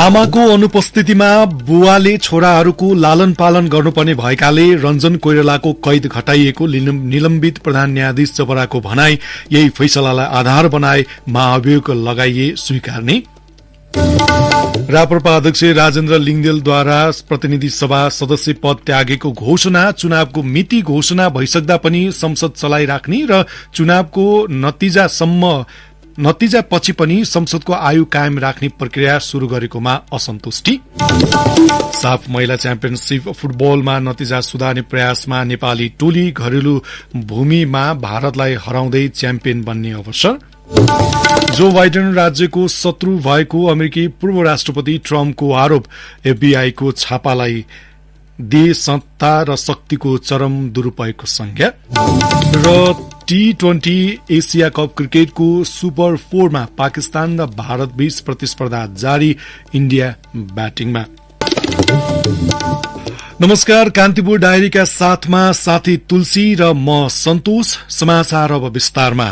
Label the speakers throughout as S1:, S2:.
S1: आमाको अनुपस्थितिमा बुवाले छोराहरूको लालन पालन गर्नुपर्ने भएकाले रञ्जन कोइरालाको कैद घटाइएको निलम्बित प्रधान न्यायाधीश जबराको भनाई। यही फैसलालाई आधार बनाए महाभियोग लगाइए स्वीकार्ने। राप्रपा अध्यक्ष राजेन्द्र लिङदेलद्वारा प्रतिनिधि सभा सदस्य पद त्यागेको घोषणा। चुनावको मिति घोषणा भइसक्दा पनि संसद चलाइराख्ने र चुनावको नतिजापछि पनि संसदको आयु कायम राख्ने प्रक्रिया शुरू गरेकोमा असन्तुष्टि। साफ महिला च्याम्पियनशीप फुटबलमा नतिजा सुधार्ने प्रयासमा नेपाली टोली। घरेलु भूमिमा भारतलाई हराउँदै च्याम्पियन बन्ने अवसर। जो बाइडेन राज्यको शत्रु भएको अमेरिकी पूर्व राष्ट्रपति ट्रम्पको आरोप। एफबीआईको छापालाई दिए सत्ता र शक्तिको चरम दुरूपयोगको संज्ञा। र T20 एशिया कप क्रिकेटको सुपर 4 मा पाकिस्तान र भारत बीच प्रतिस्पर्धा जारी। इन्डिया ब्याटिङमा। नमस्कार, कान्तिपुर डायरीका साथमा साथी तुलसी र म सन्तोष। समाचार अब विस्तारमा।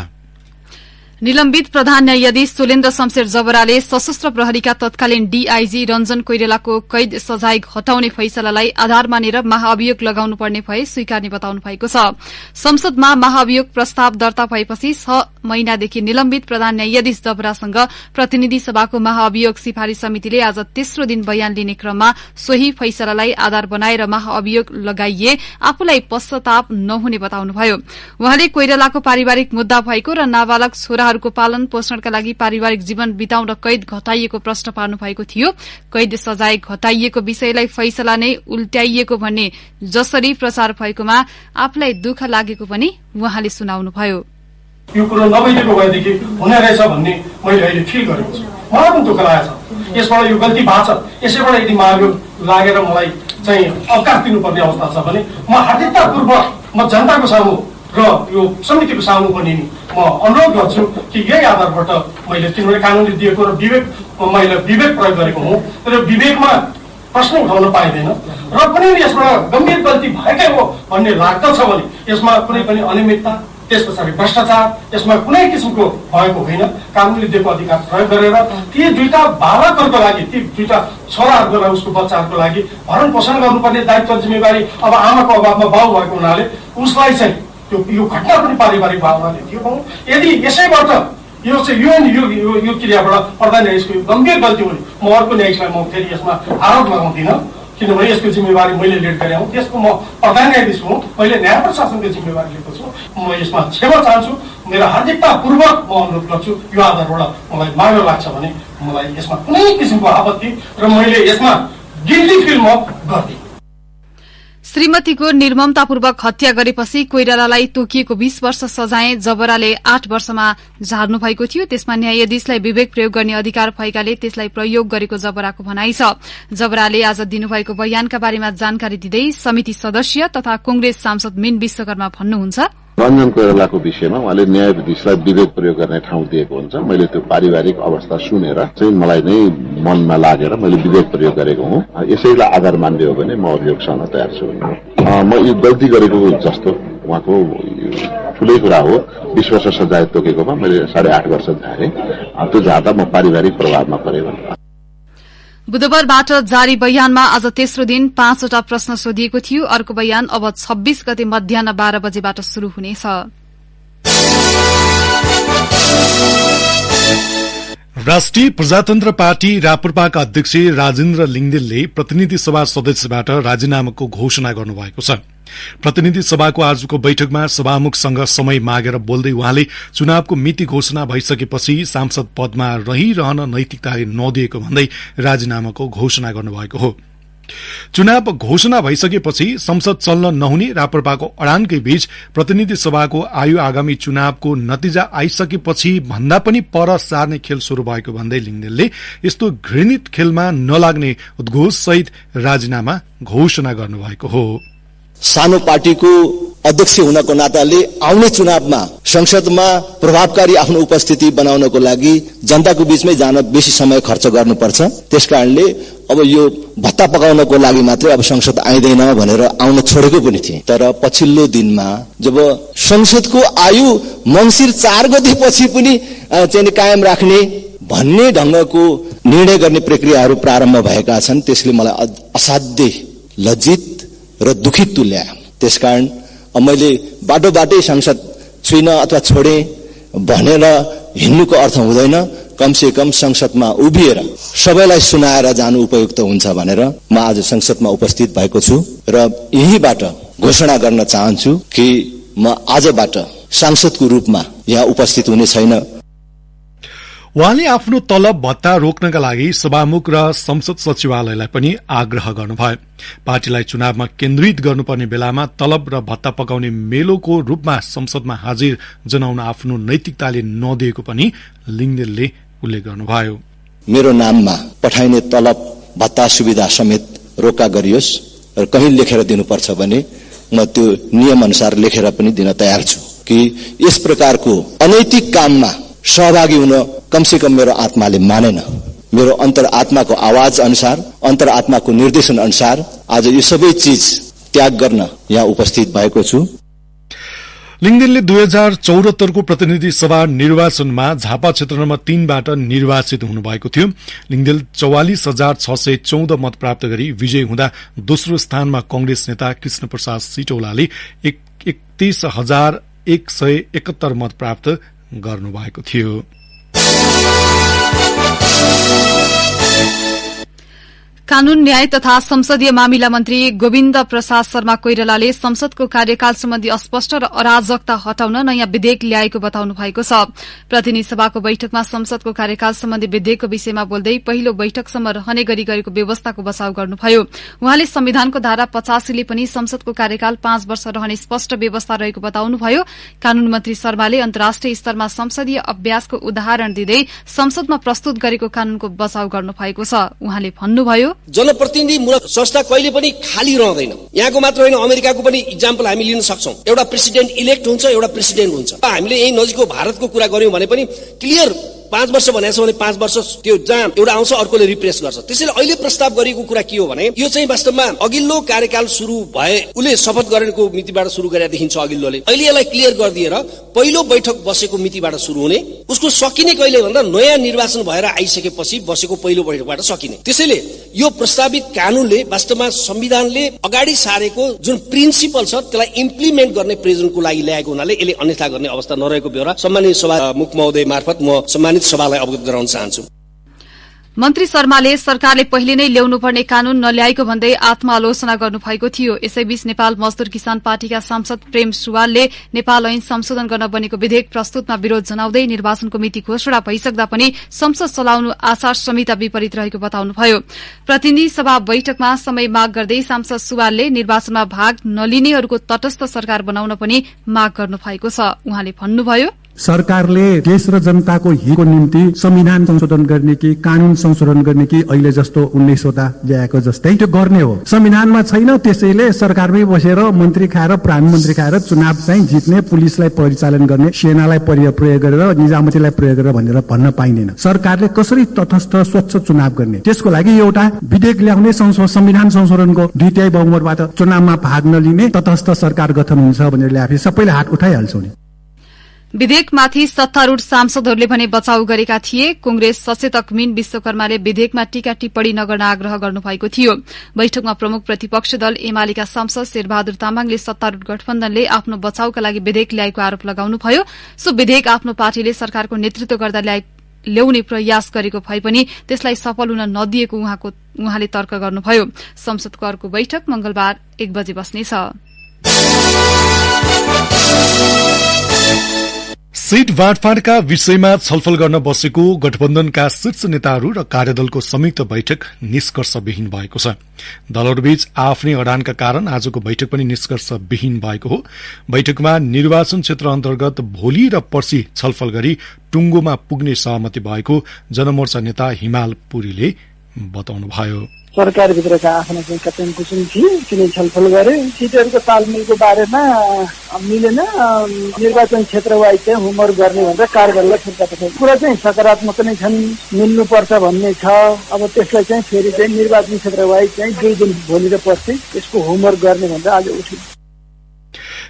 S2: निलम्बित प्रधान न्यायाधीश सुलेन्द्र शमशेर जबराले सशस्त्र प्रहरीका तत्कालीन डीआईजी रञ्जन कोइरालाको कैद सजाय हटाउने फैसलालाई आधार मानेर महाअभियोग लगाउनुपर्ने भए स्वीकार्ने बताउनु भएको छ। संसदमा महाअभियोग प्रस्ताव दर्ता भएपछि 6 महिनादेखि निलम्बित प्रधान न्यायाधीश जबरासँग प्रतिनिधि सभाको महाअभियोग सिफारिश समितिले आज तेस्रो दिन बयान लिने क्रममा सोही फैसलालाई आधार बनाएर महाअभियोग लगाइए आफूलाई पश्चाताप नहुने बताउनुभयो। उहाँले कोइरालाको पारिवारिक मुद्दा भएको र नाबालक छोराहरूको पालन पोषणका लागि पारिवारिक जीवन बिताउन कैद घटाइएको प्रश्न पार्नु भएको थियो। कैद सजाय घटाइएको विषयलाई फैसला नै उल्ट्याइएको भन्ने जसरी प्रचार भएकोमा आफूलाई दुःख लागेको पनि उहाँले सुनाउनुभयो।
S3: यो कुरो नभइदिएको भएदेखि हुने रहेछ भन्ने मैले अहिले फिल गरेको छु। मलाई पनि दुःख लागेको छ। यसबाट यो गल्ती भएको छ, यसैबाट यदि महाभियोग लागेर मलाई चाहिँ अवकाश दिनुपर्ने अवस्था छ भने म हार्दिकतापूर्वक म जनताको सामु र यो समितिको सामु पनि म अनुरोध गर्छु कि यही आधारबाट मैले किनभने कानूनले दिएको र मैले विवेक प्रयोग गरेको हुँ र विवेकमा प्रश्न उठाउन पाइँदैन र पनि यसबाट गम्भीर गल्ती भएकै हो भन्ने लाग्दछ भने यसमा कुनै पनि अनियमितता, त्यस पछाडि भ्रष्टाचार यसमा कुनै किसिमको भएको होइन। कानूनले दिएको अधिकार प्रयोग गरेर ती दुईटा बालकहरूको लागि, ती दुईटा छोराहरूको लागि, उसको बच्चाहरूको लागि भरण पोषण गर्नुपर्ने दायित्व जिम्मेवारी अब आमाको अभावमा बाउ भएको हुनाले उसलाई चाहिँ यो घटना पनि पारिवारिक भावनाले थियो। यदि यसैबाट यो क्रियाबाट प्रधान न्यायाधीशको गम्भीर गल्ती हुने म अर्को न्यायाधीशलाई म फेरि यसमा आरोप लगाउँदिनँ, किनभने यसको जिम्मेवारी मैले लिड गरेँ हुँ। त्यसको म प्रधान न्यायाधीश हुँ, मैले न्याय प्रशासनको जिम्मेवारी लिएको छु। म यसमा क्षमा चाहन्छु। मेरो हार्दिकतापूर्वक म अनुरोध गर्छु यो आधारबाट मलाई मार्ग लाग्छ भने मलाई यसमा कुनै किसिमको आपत्ति र मैले यसमा गिल्टी फिल म गर्दिनँ।
S2: श्रीमतीको निर्ममतापूर्वक हत्या गरेपछि कोइरालालाई तोकिएको 20 वर्ष सजाय जबराले 8 वर्षमा झार्नु भएको थियो। त्यसमा न्यायाधीशलाई विवेक प्रयोग गर्ने अधिकार भएकाले त्यसलाई प्रयोग गरेको जबराको भनाइ छ। जबराले आज दिनुभएको बयानका बारेमा जानकारी दिँदै समिति सदस्य तथा कांग्रेस सांसद मीन विश्वकर्मा भन्नुहुन्छ,
S4: रञ्जन कोइरालाको विषयमा उहाँले न्यायाधीशलाई विवेक प्रयोग गर्ने ठाउँ दिएको हुन्छ। मैले त्यो पारिवारिक अवस्था सुनेर चाहिँ मलाई नै मनमा लागेर मैले विवेक प्रयोग गरेको हुँ। यसैलाई आधार मान्ने हो भने म अभियोग सहन तयार छु। म यो गल्ती गरेको जस्तो उहाँको ठुलै कुरा हो। 20 वर्ष सजाय तोकेकोमा मैले 8.5 वर्ष झारेँ। त्यो झार्दा म पारिवारिक प्रभावमा परेँ भने।
S2: बुधबारबाट जारी बयानमा आज तेस्रो दिन 5वटा प्रश्न सोधिएको थियो। अर्को बयान अब 26 गते मध्याह 12 बजेबाट शुरू हुनेछ।
S1: राष्ट्रिय प्रजातन्त्र पार्टी राप्रपाका अध्यक्ष राजेन्द्र लिङदेलले प्रतिनिधि सभा सदस्यबाट राजीनामाको घोषणा गर्नुभएको छ। प्रतिनिधि सभाको आजको बैठकमा सभामुखसँग समय मागेर बोल्दै उहाँले चुनावको मिति घोषणा भइसकेपछि सांसद पदमा रहिरहन नैतिकताले नदिएको भन्दै राजीनामाको घोषणा गर्नुभएको हो। चुनाव घोषणा भइसकेपछि संसद चल्न नहुने राप्रपाको अडानकै बीच प्रतिनिधि सभाको आयु आगामी चुनावको नतिजा आइसकेपछि भन्दा पनि पर सार्ने खेल शुरू भएको भन्दै लिङदेलले यस्तो घृणित खेलमा नलाग्ने उद्घोष सहित राजीनामा घोषणा गर्नुभएको हो।
S5: सानो पार्टीको अध्यक्ष हुनको नाताले आउने चुनावमा संसदमा प्रभावकारी आफ्नो उपस्थिति बनाउनको लागि जनताको बीचमै जान बेसी समय खर्च गर्नुपर्छ। त्यसकारणले अब यो भत्ता पकाउनको लागि मात्रै अब संसद आइदैन भनेर आउन छोडेको पनि थिए। तर पछिल्लो दिनमा जब संसदको आयु मङ्सिर 4 गतेपछि पनि चाहिँ कायम राख्ने भन्ने ढंगको निर्णय गर्ने प्रक्रियाहरू प्रारम्भ भएका छन्। त्यसले मलाई असाध्यै लज्जित र दुखित तुल्यायो। त्यसकारण मैले बाटोबाटै सांसद छुइन अथवा छोडे भनेर हिँड्नुको अर्थ हुँदैन। कमसे कम संसदमा उभिएर सबैलाई सुनाएर जानु उपयुक्त हुन्छ भनेर म आज संसदमा उपस्थित भएको छु र यहीबाट घोषणा गर्न चाहन्छु कि म आजबाट सांसदको रूपमा यहाँ उपस्थित हुने छैन।
S1: उहाँले आफ्नो तलब भत्ता रोक्नका लागि सभामुख र संसद सचिवालयलाई पनि आग्रह गर्नुभयो। पार्टीलाई चुनावमा केन्द्रित गर्नुपर्ने बेलामा तलब र भत्ता पकाउने मेलोको रूपमा संसदमा हाजिर जनाउन आफ्नो नैतिकताले नदिएको पनि लिङदेलले उल्लेख गर्नुभयो।
S5: मेरो नाममा पठाइने तलब भत्ता सुविधा समेत रोका गरियोस् र कहीँ लेखेर दिनुपर्छ भने म त्यो नियम अनुसार लेखेर पनि दिन तयार छु कि यस प्रकारको अनैतिक काममा सहभागी हुन कमसे कम मेरो आत्माले मानेन। मेरो अन्तरआत्माको आवाज अनुसार, अन्तरआत्माको निर्देशन अनुसार आज यो सबै चीज त्याग गर्न यहाँ उपस्थित भएको छु।
S1: लिङदेनले 2074 को प्रतिनिधि सभा निर्वाचनमा झापा क्षेत्र नम्बर 3 बाट निर्वाचित हुनुभएको थियो। लिङदेन 44,614 मत प्राप्त गरी विजयी हुँदा दोस्रो स्थानमा कंग्रेस नेता कृष्ण प्रसाद सिटौलाले 31,171 मत प्राप्त गर्नुभएको थियो।
S2: कानून न्याय तथा संसदीय मामिला मन्त्री गोविन्द प्रसाद शर्मा कोइरालाले संसदको कार्यकाल सम्बन्धी अस्पष्ट र अराजकता हटाउन नयाँ विधेयक ल्याएको बताउनु भएको छ। प्रतिनिधि सभाको बैठकमा संसदको कार्यकाल सम्बन्धी विधेयकको विषयमा बोल्दै पहिलो बैठकसम्म रहने गरी गरेको व्यवस्थाको बचाव गर्नुभयो। उहाँले संविधानको धारा 85ले पनि संसदको कार्यकाल 5 वर्ष रहने स्पष्ट व्यवस्था रहेको बताउनुभयो। कानून मन्त्री शर्माले अन्तर्राष्ट्रिय स्तरमा संसदीय अभ्यासको उदाहरण दिँदै संसदमा प्रस्तुत गरेको कानूनको बचाव गर्नुभएको छ। उहाँले भन्नुभयो,
S6: जनप्रतिनिधिमूलक संस्था कहिले पनि खाली रहँदैन। यहाँको मात्र होइन, अमेरिकाको पनि इक्जाम्पल हामी लिन सक्छौं। एउटा प्रेसिडेन्ट इलेक्ट हुन्छ, एउटा प्रेसिडेन्ट हुन्छ। हामीले यही नजिकको भारतको कुरा गर्यौं भने पनि क्लियर 5 वर्ष भनेको छ भने 5 वर्ष त्यो जहाँ एउटा आउँछ अर्कोले रिप्लेस गर्छ। त्यसैले अहिले प्रस्ताव गरिएको कुरा के हो भने यो चाहिँ वास्तवमा अघिल्लो कार्यकाल सुरु भए उले शपथ गरेको मितिबाट सुरु गरेर देखिन्छ अघिल्लोले। अहिले यसलाई क्लियर गरिदिएर पहिलो बैठक बसेको मितिबाट सुरु हुने, उसको सकिने कहिले भन्दा नयाँ निर्वाचन भएर आइसकेपछि बसेको पहिलो बैठकबाट सकिने। त्यसैले यो प्रस्तावित कानूनले वास्तवमा संविधानले अगाडि सारेको जुन प्रिन्सिपल छ त्यसलाई इम्प्लिमेन्ट गर्ने प्रेसिडेन्टको लागि ल्याएको हुनाले यसले अन्यथा गर्ने अवस्था नरहेको बेहोरा सम्माननीय सभामुख महोदय मार्फत म सम्मानित सभालाई अवगत गराउन चाहन्छु।
S2: मन्त्री शर्माले सरकारले पहिले नै ल्याउनुपर्ने कानून नल्याएको भन्दै आत्मालोचना गर्नुभएको थियो। यसैबीच नेपाल मजदुर किसान पार्टीका सांसद प्रेम सुवालले नेपाल ऐन संशोधन गर्न बनेको विधेयक प्रस्तुतमा विरोध जनाउँदै निर्वाचनको मिति घोषणा भइसक्दा पनि संसद चलाउनु आचार संहिता विपरीत रहेको बताउनुभयो। प्रतिनिधि सभा बैठकमा समय माग गर्दै सांसद सुवालले निर्वाचनमा भाग नलिनेहरूको तटस्थ सरकार बनाउन पनि माग गर्नुभएको छ। उहाँले भन्नुभयो,
S7: सरकारले देश र जनताको हितको निम्ति संविधान संशोधन गर्ने कि कानून संशोधन गर्ने कि अहिले जस्तो 1900 ल्याएको जस्तै त्यो गर्ने हो। संविधानमा छैन, त्यसैले सरकारमै बसेर मन्त्री खाएर प्रधानमन्त्री खाएर चुनाव चाहिँ जित्ने, पुलिसलाई परिचालन गर्ने, सेनालाई प्रयोग गरेर, निजामतीलाई प्रयोग गरेर भनेर भन्न पाइँदैन। सरकारले कसरी तटस्थ स्वच्छ चुनाव गर्ने, त्यसको लागि एउटा विधेयक ल्याउने, संविधान संशोधनको 2/3 बहुमतबाट चुनावमा भाग नलिने तटस्थ सरकार गठन हुन्छ भनेर ल्याएपछि सबैले हात उठाइहाल्छौँ नि।
S2: विधेयकमाथि सत्तारूढ़ सांसदहरूले भने बचाउ गरेका थिए। कंग्रेस सचेतक मीन विश्वकर्माले विधेयकमा टीका टिप्पणी नगर्न आग्रह गर्नुभएको थियो। बैठकमा प्रमुख प्रतिपक्ष दल एमालेका सांसद शेरबहादुर तामाङले सत्तारूढ़ गठबन्धनले आफ्नो बचाउका लागि विधेयक ल्याएको आरोप लगाउनुभयो। सो विधेयक आफ्नो पार्टीले सरकारको नेतृत्व गर्दा ल्याउने प्रयास गरेको भए पनि त्यसलाई सफल हुन नदिएको उहाँले तर्क गर्नुभयो। संसदको अर्को बैठक मंगलबार 1 बजे बस्नेछ।
S1: सीट बाँडफाँडका विषयमा छलफल गर्न बसेको गठबन्धनका शीर्ष नेताहरू र कार्यदलको संयुक्त बैठक निष्कर्षविहीन भएको छ। दलहरूबीच आफ्नै अडानका कारण आजको बैठक पनि निष्कर्षविहीन भएको हो। बैठकमा निर्वाचन क्षेत्र अन्तर्गत भोलि र पर्सि छलफल गरी टुङ्गोमा पुग्ने सहमति भएको जनमोर्चा नेता हिमाल पुरीले बताउनुभयो।
S8: सरकारभित्रका आफ्ना चाहिँ कतन कुसुम थिए, तिनी छलफल गरे। सिटहरूको तालमेलको बारेमा मिलेन, निर्वाचन क्षेत्रवाइज चाहिँ होमवर्क गर्ने भनेर कार्यदललाई फिर्ता पठाए। कुरा चाहिँ सकारात्मक नै छन्, मिल्नुपर्छ भन्ने छ। अब त्यसलाई चाहिँ फेरि चाहिँ निर्वाचन क्षेत्रवाइज चाहिँ 2 दिन भोलि र पर्सि यसको होमवर्क गर्ने भनेर आज उठ्यो।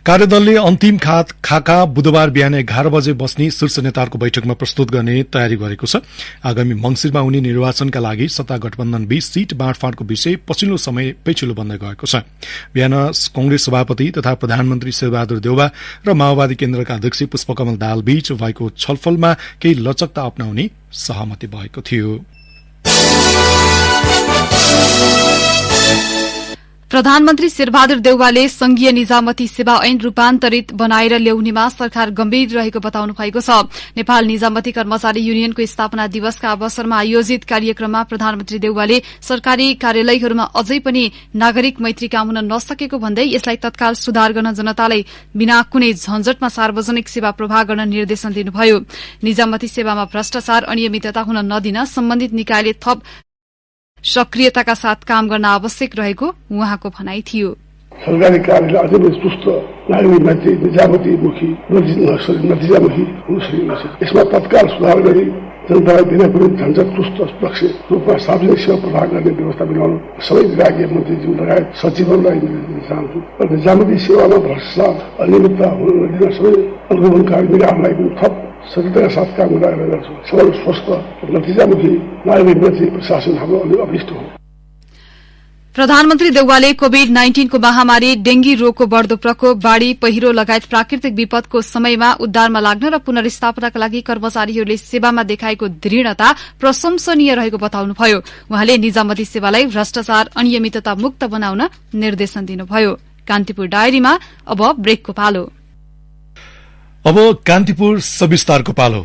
S1: कार्यदलले अन्तिम खाका बुधबार बिहान 11 बजे बस्ने शीर्ष नेताहरूको बैठकमा प्रस्तुत गर्ने तयारी गरेको छ। आगामी मंसिरमा हुने निर्वाचनका लागि सत्ता गठबन्धन बीच सीट बाँडफाँडको विषय पछिल्लो समय पेचिलो बन्दै गएको छ। बिहान कंग्रेस सभापति तथा प्रधानमन्त्री शेरबहादुर देउवा र माओवादी केन्द्रका अध्यक्ष पुष्पकमल दाहाल बीच भएको छलफलमा केही लचकता अपनाउने सहमति भएको थियो।
S2: प्रधानमन्त्री शेरबहादुर देउवाले संघीय निजामती सेवा ऐन रूपान्तरित बनाएर ल्याउनेमा सरकार गम्भीर रहेको बताउनु भएको छ। नेपाल निजामती कर्मचारी युनियनको स्थापना दिवसका अवसरमा आयोजित कार्यक्रममा प्रधानमन्त्री देउवाले सरकारी कार्यालयहरूमा अझै पनि नागरिक मैत्री काम हुन नसकेको भन्दै यसलाई तत्काल सुधार गर्न जनतालाई बिना कुनै झन्झटमा सार्वजनिक सेवा प्रवाह गर्न निर्देशन दिनुभयो। निजामती सेवामा भ्रष्टाचार अनियमितता हुन नदिन सम्बन्धित निकायले थप सक्रियताका साथ काम गर्न आवश्यक रहेको उहाँको भनाई थियो।
S9: सरकारी कार्यालय अझै पनि सुस्त नागरिक मैत्री निजामतीमुखी नतिजामुखी हुन सकिन्छ। यसमा तत्काल सुधार गरी जनतालाई बिना कुनै झन्झट सुस्त सुरक्षित रूपमा सार्वजनिक सेवा प्रवाह गर्ने व्यवस्था मिलाउन सबै विभागीय मन्त्रीज्यू लगायत सचिवहरूलाई निर्देशन चाहन्छु र निजामती सेवामा भ्रष्टाचार अनियमितता हुन नदिन सबै अनुगमनकारी निकायहरूलाई पनि थप सतर्कताका साथ काम गर्न गर्छु। सबैले स्वस्थ नतिजामुखी नागरिक मैत्री प्रशासन हाम्रो अभिष्ट हो।
S2: प्रधानमन्त्री देउवाले कोविड-19 को महामारी, डेंगी रोगको बढ़दो प्रकोप, बाढ़ी, पहिरो लगायत प्राकृतिक विपदको समयमा उद्धारमा लाग्न र पुनर्स्थापनाका लागि कर्मचारीहरूले सेवामा देखाएको दृढ़ता प्रशंसनीय रहेको बताउनुभयो। उहाँले निजामती सेवालाई भ्रष्टाचार अनियमितता मुक्त बनाउन निर्देशन दिनुभयो। कान्तिपुर डायरीमा अब ब्रेकको पालो।
S1: अब कान्तिपुर सविस्तारको पालो।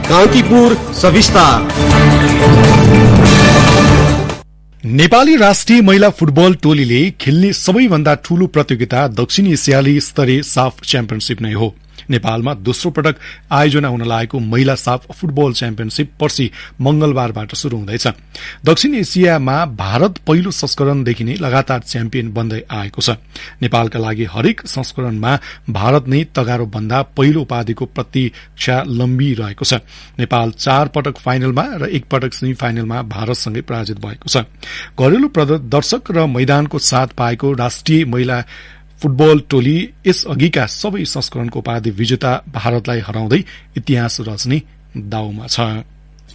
S10: कान्तिपुर सविस्तार।
S1: नेपाली राष्ट्रिय महिला फुटबल टोलीले खेल्ने सबैभन्दा ठूलो प्रतियोगिता दक्षिण एसियाली स्तरीय साफ च्याम्पियनशीप नै हो। नेपालमा दोस्रो पटक आयोजना हुन लागेको महिला साफ फुटबल च्याम्पियनशीप पर्सि मंगलबारबाट शुरू हुँदैछ। दक्षिण एसियामा भारत पहिलो संस्करणदेखि नै लगातार च्याम्पियन बन्दै आएको छ। नेपालका लागि हरेक संस्करणमा भारत नै तगारो भन्दा पहिलो उपाधिको प्रतीक्षा लम्बिरहेको छ। नेपाल 4 पटक फाइनलमा र 1 पटक सेमी फाइनलमा भारतसँगै पराजित भएको छ। घरेलु दर्शक र मैदानको साथ पाएको राष्ट्रिय महिला फुटबल टोली यस अघिका सबै संस्करणको उपाधि विजेता भारतलाई हराउँदै इतिहास रच्ने दाउमा छ।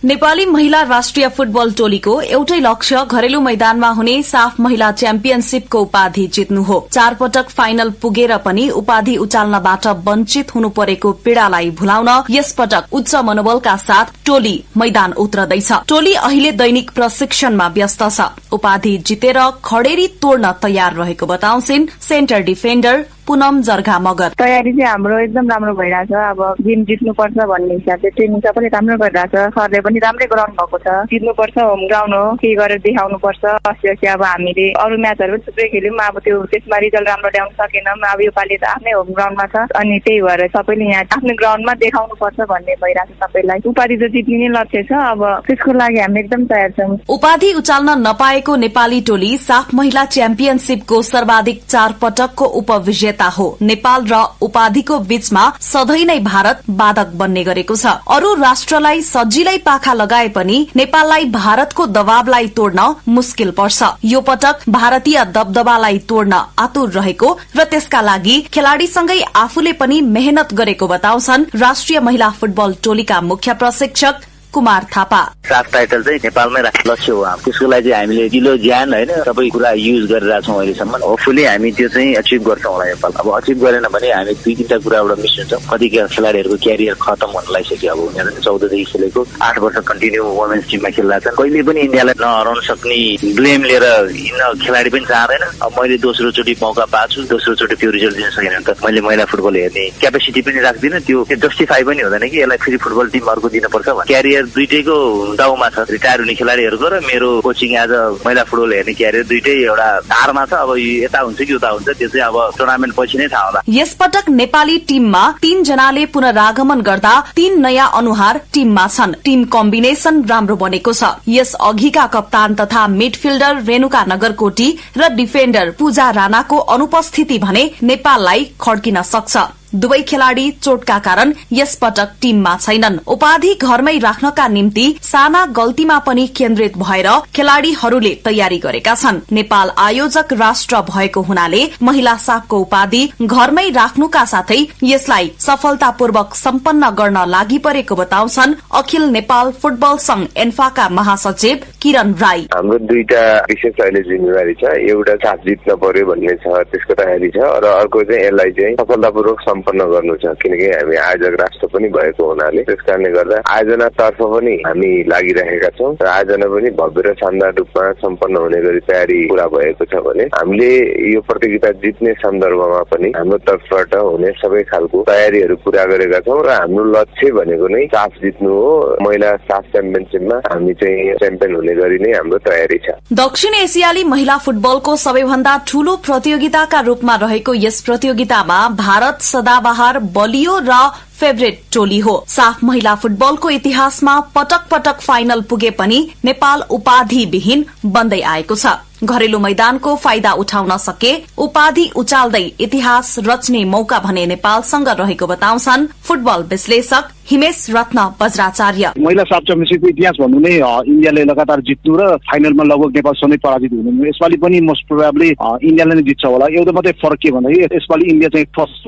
S11: नेपाली महिला राष्ट्रिय फुटबल टोलीको एउटै लक्ष्य घरेलु मैदानमा हुने साफ महिला च्याम्पियनशीपको उपाधि जित्नु हो। 4 पटक फाइनल पुगेर पनि उपाधि उचाल्नबाट वञ्चित हुनु परेको पीड़ालाई भुलाउन यस पटक उच्च मनोबलका साथ टोली मैदान उत्रदैछ। टोली अहिले दैनिक प्रशिक्षणमा व्यस्त छ। उपाधि जितेर खडेरी तोड्न तयार रहेको बताउँछिन् सेन्टर डिफेन्डर पुनम जर्गा मगर।
S12: तयारी चाहिँ हाम्रो एकदम राम्रो भइरहेछ। अब गेम जित्नुपर्छ भन्ने हिसाबले ट्रेनिङ पनि राम्रो गरिरहेछ। सरले पनि राम्रै गराउनु भएको छ। जित्नुपर्छ, होम ग्राउन्ड हो, केही गरेर देखाउनुपर्छ। अस्ति अब हामीले अरू म्याचहरू पनि थुप्रै खेल्यौँ, अब त्यो त्यसमा रिजल्ट राम्रो ल्याउन सकेनौँ। अब यो पालि त आफ्नै होम ग्राउन्डमा छ, अनि त्यही भएर सबैले यहाँ आफ्नो ग्राउन्डमा देखाउनुपर्छ भन्ने भइरहेछ। सबैलाई उपाधि त जित्ने नै लक्ष्य छ। अब त्यसको लागि हामी एकदम तयार छौँ।
S11: उपाधि उचाल्न नपाएको नेपाली टोली साफ महिला च्याम्पियनशीपको सर्वाधिक 4 पटकको उपविजेता हो। नेपाल र उपाधिको बीचमा सधैँ नै भारत बाधक बन्ने गरेको छ। अरू राष्ट्रलाई सजिलै पाखा लगाए पनि नेपाललाई भारतको दबावलाई तोड्न मुस्किल पर्छ। यो पटक भारतीय दबदबालाई तोड्न आतुर रहेको र त्यसका लागि खेलाड़ीसँगै आफूले पनि मेहनत गरेको बताउँछन् राष्ट्रिय महिला फुटबल टोलीका मुख्य प्रशिक्षक कुमार थापा।
S13: साफ टाइटल चाहिँ नेपालमै लक्ष्य हो। त्यसको लागि चाहिँ हामीले दिलो ज्यान होइन सबै कुरा युज गरिरहेको छौँ अहिलेसम्म। होपफुली हामी त्यो चाहिँ अचिभ गर्छौँ होला नेपाल। अब अचिभ गरेन भने हामी 2-3टा कुराबाट मिस हुन्छ। कति खेलाड़ीहरूको क्यारियर खतम हुन लागिसक्यो। अब उनीहरू 14 देखि खेलेको 8 वर्ष कन्टिन्यू वुमेन्स टिममा खेलिरहेछन्। कहिले पनि इन्डियालाई नहराउन सक्ने ब्लेम लिएर हिँड्न खेलाडी पनि चाहँदैन। अब मैले दोस्रो चोटि मौका पाएको छु, दोस्रो चोटि त्यो रिजल्ट दिन सकेन भने त मैले महिला फुटबल हेर्ने क्यापेसिटी पनि राख्दिनँ। त्यो जस्टिफाई पनि हुँदैन कि यसलाई फेरि फुटबल टिम अर्को दिनुपर्छ भने। क्यारियर दुईटैको दाउमा छ। रिटायर हुने खेलाड़ीहरूको र मेरो कोचिङ आज महिला फुटबल हेर्ने क्यारियर दुईटै एउटा धारमा छ। अब यता हुन्छ कि उता हुन्छ त्यो चाहिँ अब टुर्नामेन्ट पछि नै थाहा होला।
S11: यस पटक नेपाली टिममा 3 जनाले पुनरागमन गर्दा 3 नयाँ अनुहार टिममा छन्। टिम कम्बिनेशन राम्रो बनेको छ। यस अघिका कप्तान तथा मिडफिल्डर रेणुका नगरकोटी र डिफेन्डर पूजा राणाको अनुपस्थिति भने नेपाललाई खड्किन सक्छ। दुवै खेलाड़ी चोटका कारण यस पटक टीममा छैनन्। उपाधि घरमै राख्नका निम्ति साना गल्तीमा पनि केन्द्रित भएर खेलाड़ीहरूले तयारी गरेका छन्। नेपाल आयोजक राष्ट्र भएको हुनाले महिला साफको उपाधि घरमै राख्नुका साथै यसलाई सफलतापूर्वक सम्पन्न गर्न लागि परेको बताउँछन् अखिल नेपाल फुटबल संघ एन्फाका महासचिव किरण राई।
S14: हाम्रो दुईटा विशेष अहिले जिम्मेवारी छ। एउटा साफ जित्न पर्यो भन्ने छ, त्यसको तयारी छ, र अर्को चाहिँ यसलाई चाहिँ सफलतापूर्वक सम्पन्न गर्नु छ। किनकि हामी आयोजक राष्ट्र पनि भएको हुनाले त्यस कारणले गर्दा आयोजनातर्फ पनि हामी लागिरहेका छौँ र आयोजना पनि भव्य र शानदार रूपमा सम्पन्न हुने गरी तयारी पूरा भएको छ भने हामीले यो प्रतियोगिता जित्ने सन्दर्भमा पनि हाम्रो तर्फबाट हुने सबै खालको तयारीहरू पूरा गरेका छौँ र हाम्रो लक्ष्य भनेको नै साफ जित्नु हो। महिला साफ च्याम्पियनसिपमा हामी चाहिँ च्याम्पियन हुने गरी नै हाम्रो तयारी छ।
S11: दक्षिण एसियाली महिला फुटबलको सबैभन्दा ठूलो प्रतियोगिताका रूपमा रहेको यस प्रतियोगितामा भारत सदाबहार बलियो र फेभरेट टोली हो। साफ महिला फुटबलको इतिहासमा पटक पटक फाइनल पुगे पनि नेपाल उपाधिविहीन बन्दै आएको छ। घरेलु मैदानको फाइदा उठाउन सके उपाधि उचाल्दै इतिहास रच्ने मौका भने नेपालसँग रहेको बताउँछन् फुटबल विश्लेषक हिमेश रत्न वज्राचार्य।
S15: महिला साफ च्याम्पियनसिपको इतिहास भन्नु नै इन्डियाले लगातार जित्नु र फाइनलमा लगभग नेपाल सधैँ पराजित हुनु। यसपालि पनि मोस्ट प्रोबेबली इन्डियाले नै जित्छ होला। एउटा मात्रै फरक के भन्दाखेरि यसपालि इन्डिया चाहिँ फर्स्ट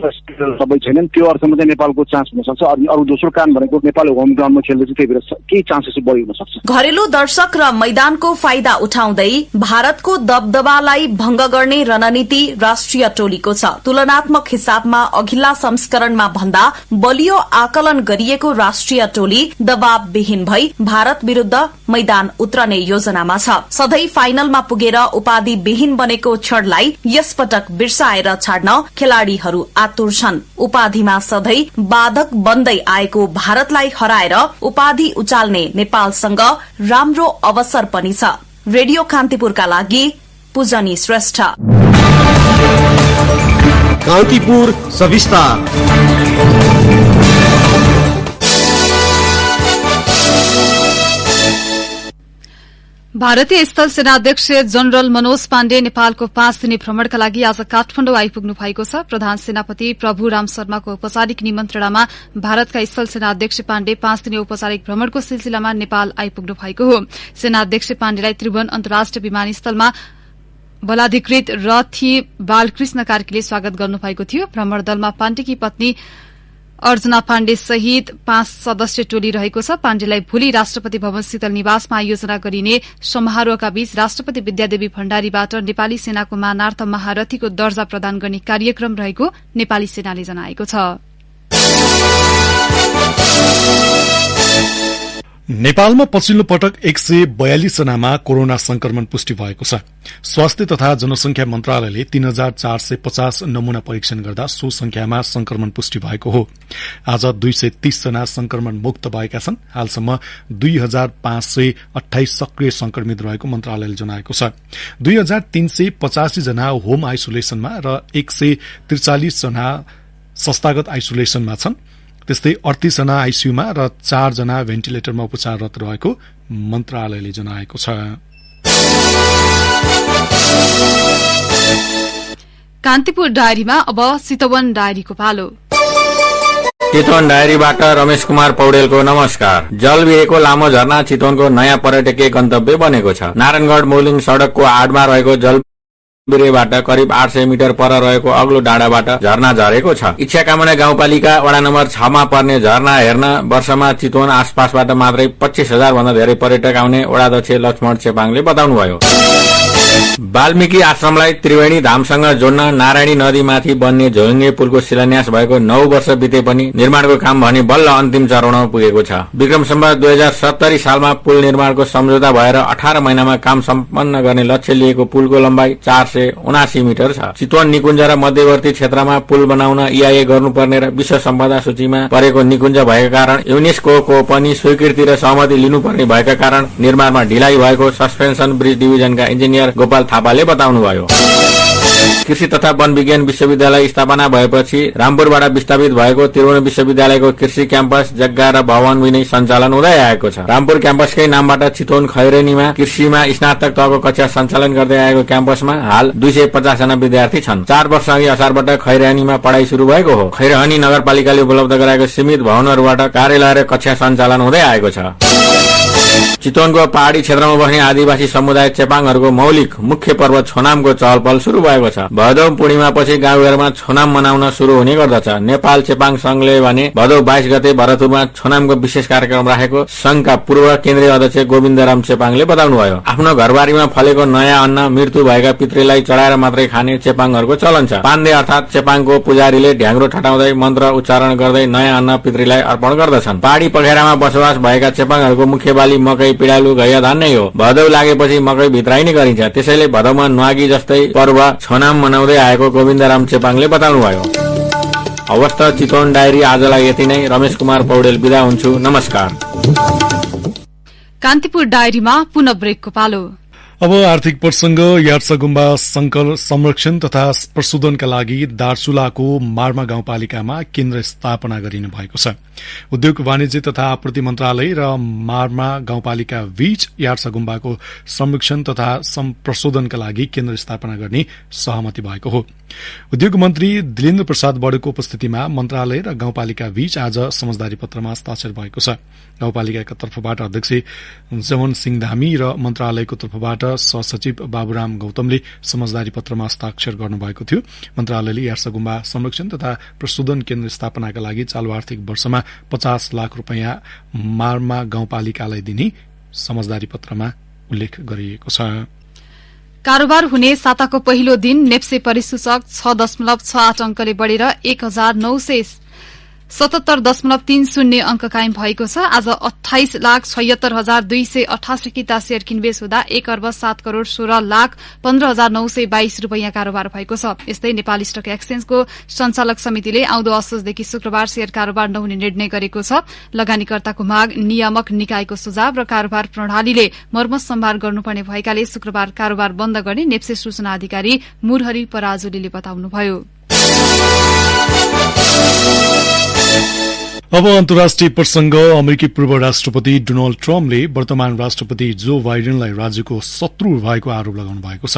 S15: सबै छैनन्, त्यो अर्थमा चाहिँ नेपालको चान्स हुन सक्छ। अरू दोस्रो कारण भनेको नेपाल होम ग्राउन्डमा खेल्दै चाहिँ त्यही भएर केही चान्सेस बढी हुन सक्छ।
S11: घरेलु दर्शक र मैदानको फाइदा उठाउँदै भारतको दबदबालाई भंग गर्ने रणनीति राष्ट्रिय टोलीको छ। तुलनात्मक हिसाबमा अघिल्ला संस्करणमा भन्दा बलियो आकलन गरिएको राष्ट्रिय टोली दबावविहीन भई भारत विरूद्ध मैदान उत्रने योजनामा छ। सधैं फाइनलमा पुगेर उपाधिविहीन बनेको क्षणलाई यसपटक बिर्साएर छाड्न खेलाड़ीहरू आतुर छन्। उपाधिमा सधैं बाधक बन्दै आएको भारतलाई हराएर उपाधि उचाल्ने नेपालसँग राम्रो अवसर पनि छ। रेडियो कान्तिपुरका लागि पूजनी श्रेष्ठ।
S10: कान्तिपुर सविस्तार।
S2: भारतीय स्थल सेनाध्यक्ष जनरल मनोज पाण्डे नेपालको 5 दिने भ्रमणका लागि आज काठमाडौँ आइपुग्नु भएको छ। प्रधान सेनापति प्रभु राम शर्माको औपचारिक निमन्त्रणामा भारतका स्थल सेनाध्यक्ष पाण्डे 5 दिने औपचारिक भ्रमणको सिलसिलामा नेपाल आइपुग्नु भएको हो। सेनाध्यक्ष पाण्डेलाई त्रिभुवन अन्तर्राष्ट्रिय विमानस्थलमा बलाधिकृत रथी बालकृष्ण कार्कीले स्वागत गर्नुभएको थियो। भ्रमण दलमा पाण्डेकी पत्नी अर्जना पाण्डे सहित 5 सदस्य टोली रहेको छ। पाण्डेलाई भोलि राष्ट्रपति भवन शीतल निवासमा आयोजना गरिने समारोहका बीच राष्ट्रपति विद्यादेवी भण्डारीबाट नेपाली सेनाको मानार्थ महारथीको दर्जा प्रदान गर्ने कार्यक्रम रहेको नेपाली सेनाले जनाएको छ।
S1: नेपालमा पछिल्लो पटक 142 जनामा कोरोना संक्रमण पुष्टि भएको छ। स्वास्थ्य तथा जनसंख्या मन्त्रालयले 3450 नमूना परीक्षण गर्दा सो संख्यामा संक्रमण पुष्टि भएको हो। आज 230 जना संक्रमण मुक्त भएका छन्। हालसम्म 2528 सक्रिय संक्रमित रहेको मन्त्रालयले जनाएको छ। 2385 जना होम आइसोलेसनमा र 143 जना संस्थागत आइसोलेसनमा छन्। त्यस्तै 38 जना आइसीयूमा र 4 जना भेन्टिलेटरमा उपचाररत रहेको मन्त्रालयले जनाएको छ।
S2: कान्तिपुर डायरीमा अब चितवन डायरीको पालो।
S16: चितवन डायरीबाट रमेश कुमार पौडेलको नमस्कार। जल बिहेको लामो झरना चितवनको नयाँ पर्यटकीय गन्तव्य बनेको छ। नारायणगढ़ मौलिङ सड़कको आडमा रहेको जल बिरेबाट करिब 800 मिटर पर रहेको अग्लो डाँडाबाट झरना झरेको छ। इच्छाकामना गाउँपालिका वडा नम्बर 6 मा पर्ने झरना हेर्न वर्षमा चितवन आसपासबाट मात्रै 25,000 भन्दा धेरै पर्यटक आउने वडाध्यक्ष लक्ष्मण चेपाङले बताउनुभयो। वाल्मीकि आश्रमलाई त्रिवेणी धामसँग जोड्न नारायणी नदीमाथि बन्ने झोलुङ्गे पुलको शिलान्यास भएको 9 वर्ष बिते पनि निर्माणको काम भने बल्ल अन्तिम चरणमा पुगेको छ। विक्रम सम्वत 2070 सालमा पुल निर्माणको सम्झौता भएर 18 महिनामा काम सम्पन्न गर्ने लक्ष्य लिएको पुलको लम्बाई 479 मिटर छ। चितवन निकुञ्ज र मध्यवर्ती क्षेत्रमा पुल बनाउन EIA गर्नुपर्ने र विश्व सम्पदा सूचीमा परेको निकुञ्ज भएका कारण युनेस्को पनि स्वीकृति र सहमति लिनुपर्ने भएका कारण निर्माणमा ढिलाइ भएको सस्पेन्सन ब्रिज डिभिजनका इन्जिनियर गोपाल थापाले बताउनुभयो। कृषि तथा वन विज्ञान विश्वविद्यालय स्थापना भएपछि रामपुरबाट विस्थापित भएको त्रिभुवन विश्वविद्यालयको कृषि क्याम्पस जग्गा र भवन विनै सञ्चालन हुँदै आएको छ। रामपुर क्याम्पसकै नामबाट चितवन खैरेनीमा कृषिमा स्नातक तहको कक्षा सञ्चालन गर्दै आएको क्याम्पसमा हाल 250 जना विद्यार्थी छन्। 4 वर्ष अघि असारबाट खैरेनीमा पढाइ शुरू भएको हो। खैरेनी नगरपालिकाले उपलब्ध गराएको सीमित भवनहरूबाट कार्यालय र कक्षा सञ्चालन हुँदै आएको छ। चितवनको पहाड़ी क्षेत्रमा बस्ने आदिवासी समुदाय चेपाङहरूको मौलिक मुख्य पर्व छोनामको चहलपहल शुरू भएको छ। भदौ पूर्णिमापछि गाउँघरमा छोनाम मनाउन शुरू हुने गर्दछ। नेपाल चेपाङ संघले भने भदौ 22 गते भरतपुरमा छोनामको विशेष कार्यक्रम राखेको संघका पूर्व केन्द्रीय अध्यक्ष गोविन्दराम चेपाङले बताउनुभयो। आफ्नो घरबारीमा फलेको नयाँ अन्न मृत्यु भएका पितृलाई चढाएर मात्रै खाने चेपाङहरूको चलन छ। पान्दे अर्थात चेपाङको पुजारीले ढ्याङ्ग्रो ठटाउँदै मन्त्र उच्चारण गर्दै नयाँ अन्न पितृलाई अर्पण गर्दछन्। पहाड़ी पखेरामा बसोबास भएका चेपाङहरूको मुख्य बाली मकै, पिडालु, घैया धान नै हो। भदौ लागेपछि मकै भित्राइने गरिन्छ। त्यसैले भदौमा न्वागी जस्तै पर्व छोनाम मनाउँदै आएको गोविन्दराम चेपाङले बताउनुभयो। अवस्थ चितवन डायरी आजलाई यति नै। रमेश कुमार पौडेल बिदा हुन्छु। नमस्कार।
S2: कान्तिपुर डायरीमा पुनः ब्रेकको पालो।
S1: अब आर्थिक प्रसंग। यार्सा गुम्बा संकर संरक्षण तथा प्रशोधनका लागि दार्चुलाको मार्मा गाउँपालिकामा केन्द्र स्थापना गरिनु भएको छ। उद्योग वाणिज्य तथा आपूर्ति मन्त्रालय र मार्मा गाउँपालिका बीच यार्सा गुम्बाको संरक्षण तथा प्रशोधनका लागि केन्द्र स्थापना गर्ने सहमति भएको हो। उद्योग मन्त्री दिलेन्द्र प्रसाद बडेको उपस्थितिमा मन्त्रालय र गाउँपालिका बीच आज समझदारी पत्रमा हस्ताक्षर भएको छ। गाउँपालिकाका तर्फबाट अध्यक्ष जमन सिंह धामी र मन्त्रालयको तर्फबाट सहसचिव बाबुराम गौतमले समझदारी पत्रमा हस्ताक्षर गर्नुभएको थियो। मन्त्रालयले यार्सा गुम्बा संरक्षण तथा प्रशोधन केन्द्र स्थापनाका लागि चालू आर्थिक वर्षमा 50 लाख रुपियाँ मार्मा गाउँपालिकालाई दिने समझदारी पत्रमा उल्लेख गरिएको छ।
S2: कारोबार हुने साताको पहिलो दिन नेप्से परिसूचक 6.68 अंकले बढ़ेर 1977.30 अंक कायम भएको छ। आज 28,76,288 किता शेयर किनबेच हुँदा 1,07,16,15,922 रूपियाँ कारोबार भएको छ। यस्तै नेपाल स्टक एक्सचेन्जको सञ्चालक समितिले आउँदो असोजदेखि शुक्रबार शेयर कारोबार नहुने निर्णय गरेको छ। लगानीकर्ताको माग, नियामक निकायको सुझाव र कारोबार प्रणालीले मर्मत सम्भार गर्नुपर्ने भएकाले शुक्रबार कारोबार बन्द गर्ने नेप्से सूचना अधिकारी मुरहरी पराजुलीले बताउनुभयो।
S1: अब अन्तर्राष्ट्रिय प्रसंग। अमेरिकी पूर्व राष्ट्रपति डोनाल्ड ट्रम्पले वर्तमान राष्ट्रपति जो बाइडेनलाई राज्यको शत्रु भएको आरोप लगाउनु भएको छ।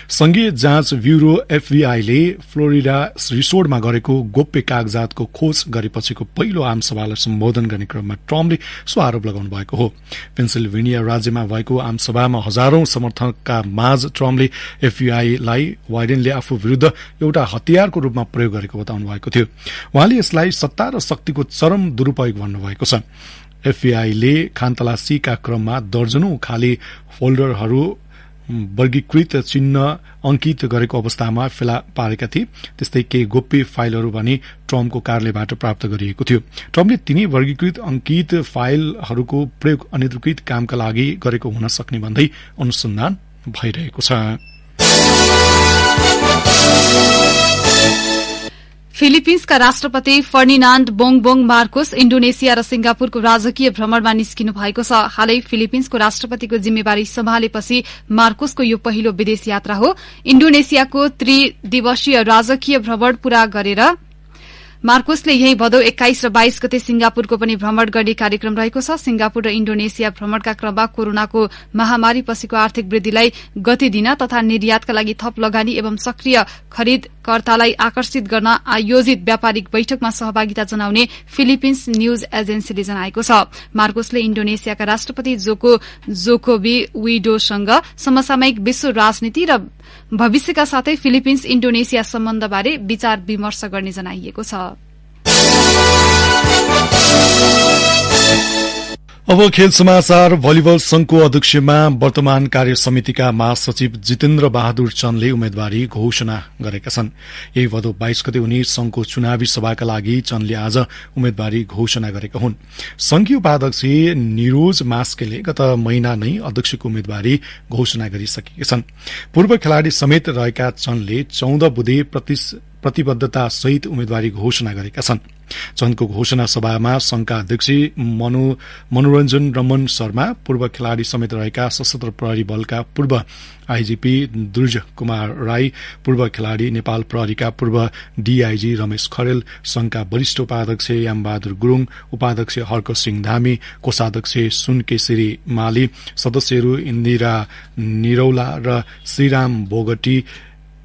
S1: संघीय जाँच ब्यूरो FBI ले फ्लोरिडा रिसोर्टमा गरेको गोप्य कागजातको खोज गरेपछिको पहिलो आमसभालाई सम्बोधन गर्ने क्रममा ट्रम्पले सो आरोप लगाउनु भएको हो। पेन्सिल्भेनिया राज्यमा भएको आमसभामा हजारौं समर्थकका माझ ट्रम्पले FBI लाई बाइडेनले आफू विरूद्ध एउटा हतियारको रूपमा प्रयोग गरेको बताउनु भएको थियो। उहाँले यसलाई सत्ता र शक्तिको चरम दुरूपयोग भन्नुभएको छ। FBI ले खानतलासीका क्रममा दर्जनौं खाली फोल्डरहरू वर्गीकृत चिन्ह अंकित गरेको अवस्थामा फेला पारेका थिए। त्यस्तै केही गोप्य फाइलहरू भने ट्रम्पको कार्यालयबाट प्राप्त गरिएको थियो। ट्रम्पले तिनी वर्गीकृत अंकित फाइलहरूको प्रयोग अनधिकृत कामका लागि गरेको हुन सक्ने भन्दै अनुसन्धान भइरहेको छ।
S2: फिलिपिन्सका राष्ट्रपति फर्डिनान्ड बोङबोङ मार्कोस इण्डोनेसिया र सिंगापुरको राजकीय भ्रमणमा निस्किनु भएको छ। हालै फिलिपिन्सको राष्ट्रपतिको जिम्मेवारी सम्हालेपछि मार्कोसको यो पहिलो विदेश यात्रा हो। इण्डोनेसियाको त्रिदिवसीय राजकीय भ्रमण पूरा गरेर मार्कोसले यही भदौ 21 र 22 गते सिंगापुरको पनि भ्रमण गर्ने कार्यक्रम रहेको छ। सिंगापुर र इण्डोनेसिया भ्रमणका क्रममा कोरोनाको महामारी पछिको आर्थिक वृद्धिलाई गति दिन तथा निर्यातका लागि थप लगानी एवं सक्रिय खरिदकर्तालाई आकर्षित गर्न आयोजित व्यापारिक बैठकमा सहभागिता जनाउने फिलिपिन्स न्यूज एजेन्सीले जनाएको छ। मार्कोसले इण्डोनेसियाका राष्ट्रपति जोको विडोसँग समसामयिक विश्व राजनीति र भविष्यका साथै फिलिपिन्स इण्डोनेसिया सम्बन्धबारे विचार विमर्श गर्ने जनाइएको छ।
S1: अब खेल समाचार। भलिबल संघको अध्यक्षमा वर्तमान कार्य समितिका महासचिव जितेन्द्र बहादुर चन्दले उम्मेद्वारी घोषणा गरेका छन्। यही भदौ 22 गते हुने संघको चुनावी सभाका लागि चन्दले आज उम्मेद्वारी घोषणा गरेका हुन्। संघीय उपाध्यक्ष निरोज मास्केले गत महिना नै अध्यक्षको उम्मेद्वारी घोषणा गरिसकेका छन्। पूर्व खेलाड़ी समेत रहेका चन्दले 14 बुधे प्रतिबद्धता सहित उम्मेद्वारी घोषणा गरेका छन्। चनको घोषणा सभामा संघका अध्यक्ष मनोरञ्जन रमन शर्मा, पूर्व खेलाड़ी समेत रहेका सशस्त्र प्रहरी बलका पूर्व आईजीपी दुर्ज कुमार राई, पूर्व खेलाड़ी नेपाल प्रहरीका पूर्व डीआईजी रमेश खरेल, संघका वरिष्ठ उपाध्यक्ष यामबहादुर गुरूङ, उपाध्यक्ष हर्क सिंह धामी, कोषाध्यक्ष सुनकेशरी माली, सदस्यहरू इन्दिरा निरौला र श्रीराम बोगटी,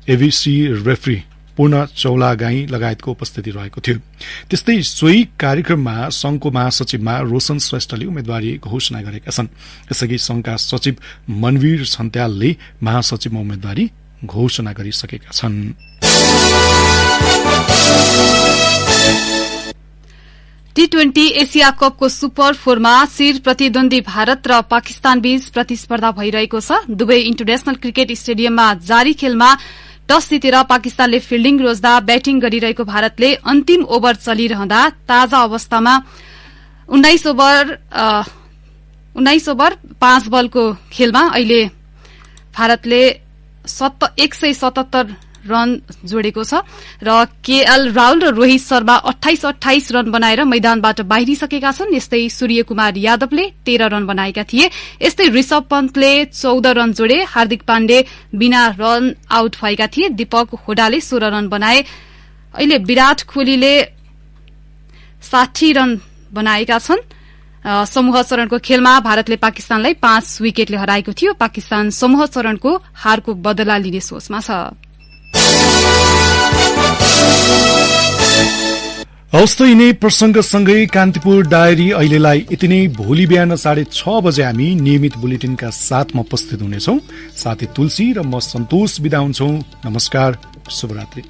S1: एभीसी रेफ्री पूर्ण चौलागाई लगायतको उपस्थिति रहेको थियो। त्यस्तै सोही कार्यक्रममा संघको महासचिवमा रोशन श्रेष्ठले उम्मेद्वारी घोषणा गरेका छन्। यसअघि संघका सचिव मनवीर छन्त्यालले महासचिवमा उम्मेद्वारी घोषणा गरिसकेका छन्।
S2: T20 एशिया कपको सुपर फोरमा शिर प्रतिद्वन्दी भारत र पाकिस्तान बीच प्रतिस्पर्धा भइरहेको छ। दुवै इन्टरनेशनल क्रिकेट स्टेडियममा जारी खेलमा टस जितेर पाकिस्तानले फिल्डिङ रोज्दा ब्याटिङ गरिरहेको भारतले अन्तिम ओभर चलिरहँदा ताजा अवस्थामा 19 ओभर 5 बलको खेलमा अहिले भारतले 177 रन जोडेको छ र केएल राहुल र रोहित शर्मा 28 रन बनाएर मैदानबाट बाहिरिसकेका छन्। यस्तै सूर्यकुमार यादवले 13 रन बनाएका थिए। यस्तै ऋषभ पन्तले 14 रन जोडे। हार्दिक पाण्डे बिना रन आउट भएका थिए। दीपक होडाले 16 रन बनाए। अहिले विराट कोहलीले 60 रन बनाएका छन्। समूह चरणको खेलमा भारतले पाकिस्तानलाई 5 विकेटले हराएको थियो। पाकिस्तान समूह चरणको हारको बदला लिने सोचमा छ।
S1: हवस् त यिनै प्रसंगसँगै कान्तिपुर डायरी अहिलेलाई यति नै। भोलि बिहान 6:30 बजे हामी नियमित बुलेटिनका साथमा उपस्थित हुनेछौं। साथै तुलसी र म सन्तोष बिदा हुन्छौं। नमस्कार, शुभरात्रि।